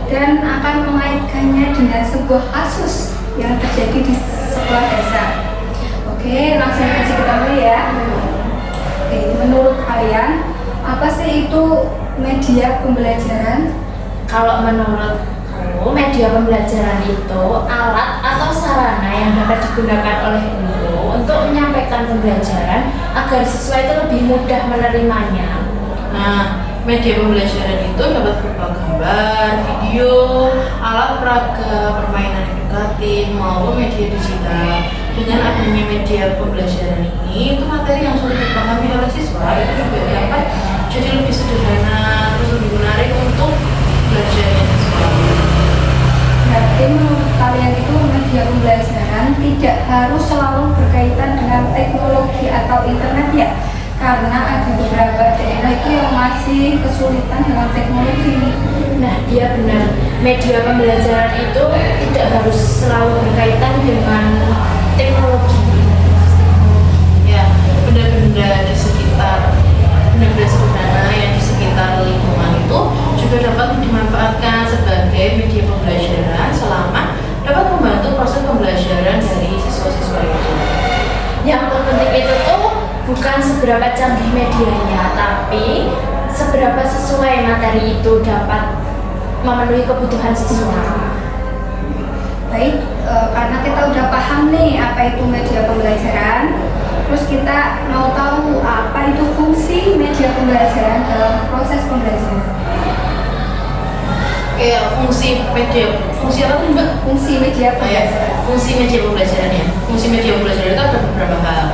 dan akan mengaitkannya dengan sebuah kasus yang terjadi di sekolah dasar. Oke, langsung kasih kita mulai ya. Oke, menurut kalian apa sih itu media pembelajaran? Kalau menurut aku, media pembelajaran itu alat atau sarana yang dapat digunakan oleh guru untuk menyampaikan pembelajaran agar siswa itu lebih mudah menerimanya. Nah, media pembelajaran itu dapat berupa gambar, video, alat peraga, permainan edukatif, maupun media digital. Dengan adanya media pembelajaran ini, itu materi yang sulit dipahami oleh siswa itu juga dapat jadi lebih sederhana, terus lebih menarik untuk belajarnya siswa. Berarti menurut kalian itu media pembelajaran tidak harus selalu berkaitan dengan teknologi atau internet ya? Karena ada beberapa daerah itu yang masih kesulitan dengan teknologi. Nah, dia benar. Media pembelajaran itu tidak harus selalu berkaitan dengan teknologi. Ya, benda-benda di sekitar, benda-benda sederhana yang di sekitar lingkungan itu juga dapat dimanfaatkan sebagai media pembelajaran selama dapat membantu proses pembelajaran dari siswa-siswa itu. Yang terpenting itu tuh bukan seberapa canggih medianya, tapi seberapa sesuai materi itu dapat memenuhi kebutuhan siswa. Baik, karena kita udah paham nih apa itu media pembelajaran, terus kita mau tahu apa itu fungsi media pembelajaran dalam proses pembelajaran. Kayak fungsi apa tuh Mbak? Fungsi media pembelajaran. Fungsi media pembelajarannya. Fungsi media pembelajaran itu ada beberapa hal.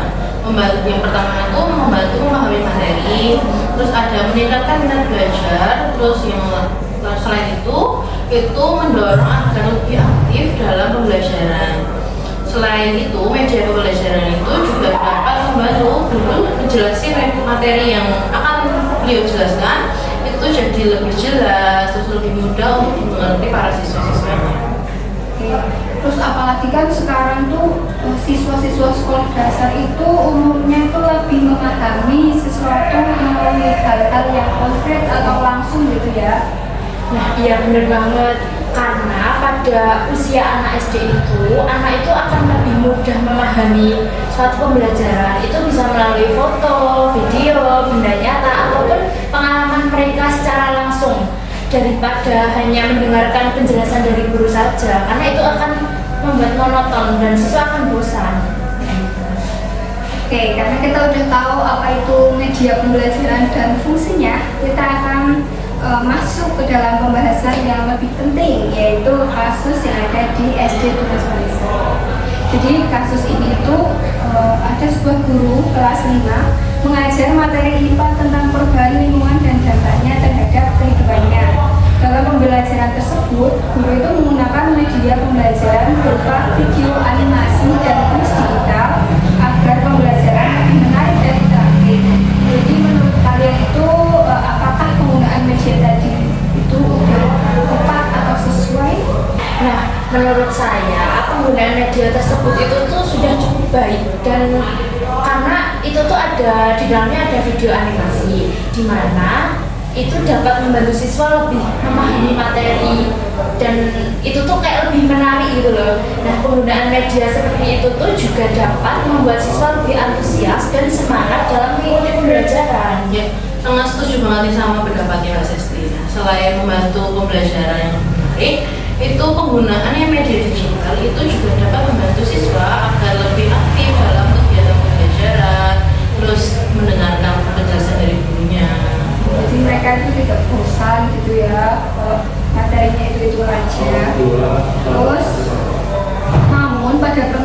Yang pertama itu membantu memahami materi, terus ada meningkatkan minat belajar, terus yang selain itu mendorong agar lebih aktif dalam pembelajaran. Selain itu, media pembelajaran itu juga dapat membantu guru menjelaskan materi yang akan beliau jelaskan itu jadi lebih jelas, terus lebih mudah untuk dimengerti para siswa-siswanya. Oke. Terus apalagi kan sekarang tuh siswa-siswa sekolah dasar itu umumnya itu lebih memahami sesuatu melalui hal-hal yang konkret atau langsung gitu ya. Nah, iya benar banget. Karena pada usia anak SD itu, anak itu akan lebih mudah memahami suatu pembelajaran. Itu bisa melalui foto, video, benda nyata, ataupun pengalaman mereka secara langsung daripada hanya mendengarkan penjelasan dari guru saja. Karena itu akan membuat monoton dan siswa akan bosan. Oke, karena kita udah tahu apa itu media pembelajaran dan fungsinya, kita akan masuk ke dalam pembahasan yang lebih penting, yaitu kasus yang ada di SD Tunas Bangsa. Jadi kasus ini itu ada sebuah guru kelas 5 mengajar materi IPA tentang perubahan lingkungan dan dampaknya terhadap kehidupannya. Dalam pembelajaran tersebut, guru itu menggunakan media pembelajaran berupa video animasi dan kuis digital agar pembelajaran lebih menarik dan interaktif. Jadi menurut kalian itu apakah penggunaan media tadi itu tepat atau sesuai? Nah, menurut saya penggunaan media tersebut itu tuh sudah cukup baik, dan karena itu tuh ada di dalamnya ada video animasi di mana itu dapat membantu siswa lebih memahami materi, dan itu tuh kayak lebih menarik gitu loh. Nah, penggunaan media seperti itu tuh juga dapat membuat siswa lebih antusias dan semangat dalam mengikuti pembelajaran. Ya, sangat setuju banget nih sama pendapatnya Mbak Sesti. Selain membantu pembelajaran yang menarik, itu penggunaannya media digital itu juga dapat membantu siswa agar lebih aktif dalam kegiatan pembelajaran, terus mendengarkan penjelasan dari gurunya. Jadi mereka itu tidak bosan gitu ya, materinya itu aja. Terus namun pada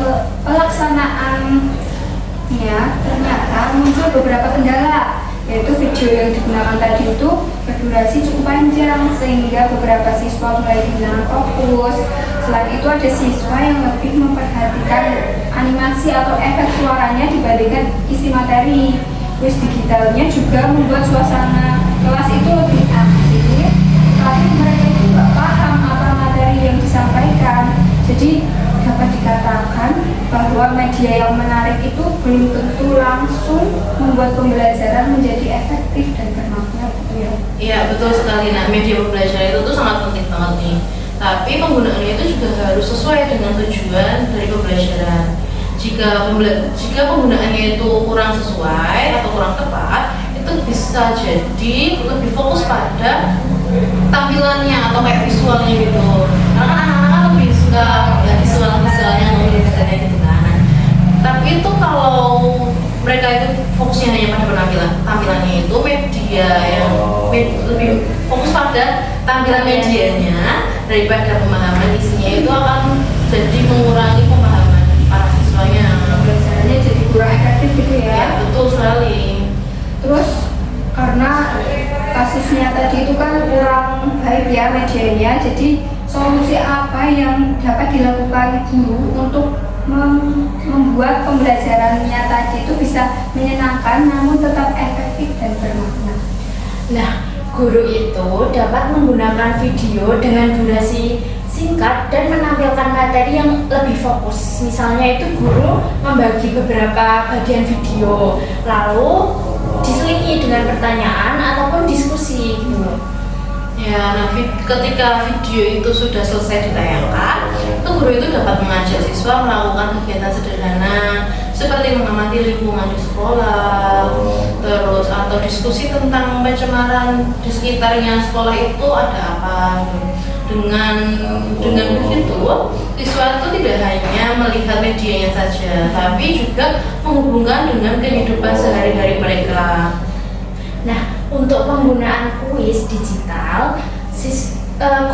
pelaksanaannya ternyata muncul beberapa kendala, yaitu video yang digunakan tadi itu berdurasi cukup panjang sehingga beberapa siswa mulai kehilangan fokus. Selain itu ada siswa yang lebih memperhatikan animasi atau efek suaranya dibandingkan isi materi. Kuis digitalnya juga membuat suasana kelas itu lebih aktif, tapi mereka itu nggak paham apa materi yang disampaikan. Jadi dapat dikatakan bahwa media yang menarik itu belum tentu langsung membuat pembelajaran menjadi efektif dan bermakna, gitu ya. Iya betul sekali. Nah, media pembelajaran itu tuh sangat penting banget nih. Tapi penggunaannya itu juga harus sesuai dengan tujuan dari pembelajaran. Jika penggunaannya itu kurang sesuai atau kurang tepat, itu bisa jadi lebih fokus pada tampilannya atau kayak visualnya gitu. Karena kan anak-anak kan lebih suka ya visualnya gitu kan. Tapi itu kalau mereka itu fokusnya hanya pada tampilannya itu media yang lebih fokus pada tampilan medianya daripada pemahaman isinya, itu akan jadi mengurangi pemahaman para siswanya. Pembelajarannya jadi kurang efektif gitu Ya ya. betul sekali. Terus karena kasusnya tadi itu kan kurang baik ya medianya, jadi solusi apa yang dapat dilakukan guru untuk membuat pembelajarannya tadi itu bisa menyenangkan namun tetap efektif dan bermakna? Nah, guru itu dapat menggunakan video dengan durasi singkat dan menampilkan materi yang lebih fokus. Misalnya itu guru membagi beberapa bagian video, lalu diselingi dengan pertanyaan ataupun diskusi gitu. Ya, nah ketika video itu sudah selesai ditayangkan, itu guru itu dapat mengajak siswa melakukan kegiatan sederhana seperti mengamati lingkungan di sekolah, terus atau diskusi tentang pencemaran di sekitarnya sekolah itu ada apa. Dengan begitu, siswa itu tidak hanya melihat medianya saja, tapi juga menghubungkan dengan kehidupan sehari-hari mereka. Nah, untuk penggunaan kuis digital,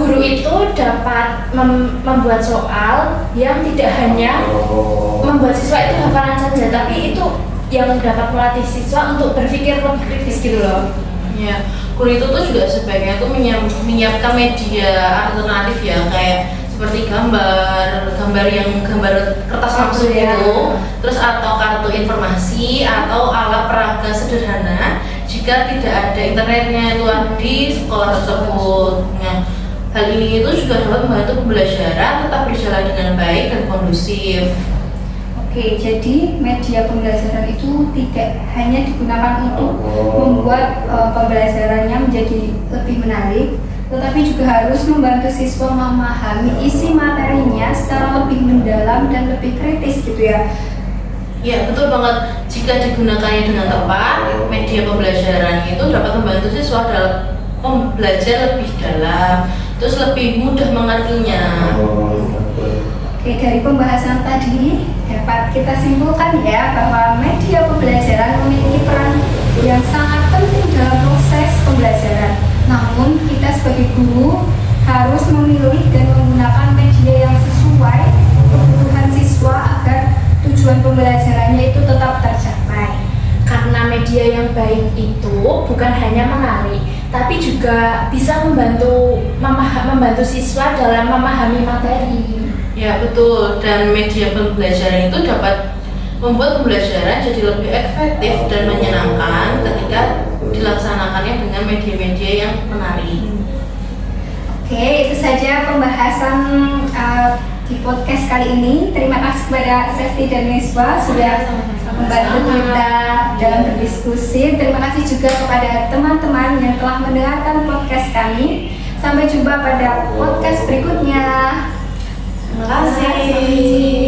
guru itu dapat membuat soal yang tidak hanya membuat siswa itu hafalan saja, tapi itu yang dapat melatih siswa untuk berpikir lebih kritis gitu loh. Ya, guru itu tuh juga sebaiknya tuh menyiapkan media alternatif ya, kayak seperti gambar kertas langsung gitu, terus atau kartu informasi atau alat peraga sederhana jika tidak ada internetnya itu di sekolah tersebut. Nah, hal ini itu juga dapat membantu pembelajaran tetap berjalan dengan baik dan kondusif. Oke, jadi media pembelajaran itu tidak hanya digunakan untuk membuat pembelajarannya menjadi lebih menarik, tetapi juga harus membantu siswa memahami isi materinya secara lebih mendalam dan lebih kritis gitu ya. Ya betul banget. Jika digunakannya dengan tepat, media pembelajaran itu dapat membantu siswa dalam belajar lebih dalam, terus lebih mudah mengertinya. Oke, dari pembahasan tadi dapat kita simpulkan ya bahwa media pembelajaran memiliki peran yang sangat penting dalam proses pembelajaran. Namun kita sebagai guru harus memilih dan menggunakan media yang sesuai kebutuhan siswa agar tujuan pembelajarannya itu tetap tercapai. Karena media yang baik itu bukan hanya menarik, tapi juga bisa membantu siswa dalam memahami materi. Ya betul, dan media pembelajaran itu dapat membuat pembelajaran jadi lebih efektif dan menyenangkan ketika dilaksanakannya dengan media-media yang menarik. Oke, itu saja pembahasan di podcast kali ini. Terima kasih kepada Sesti dan Niswa sudah membantu kita dalam berdiskusi. Terima kasih juga kepada teman-teman yang telah mendengarkan podcast kami. Sampai jumpa pada podcast berikutnya. Terima kasih.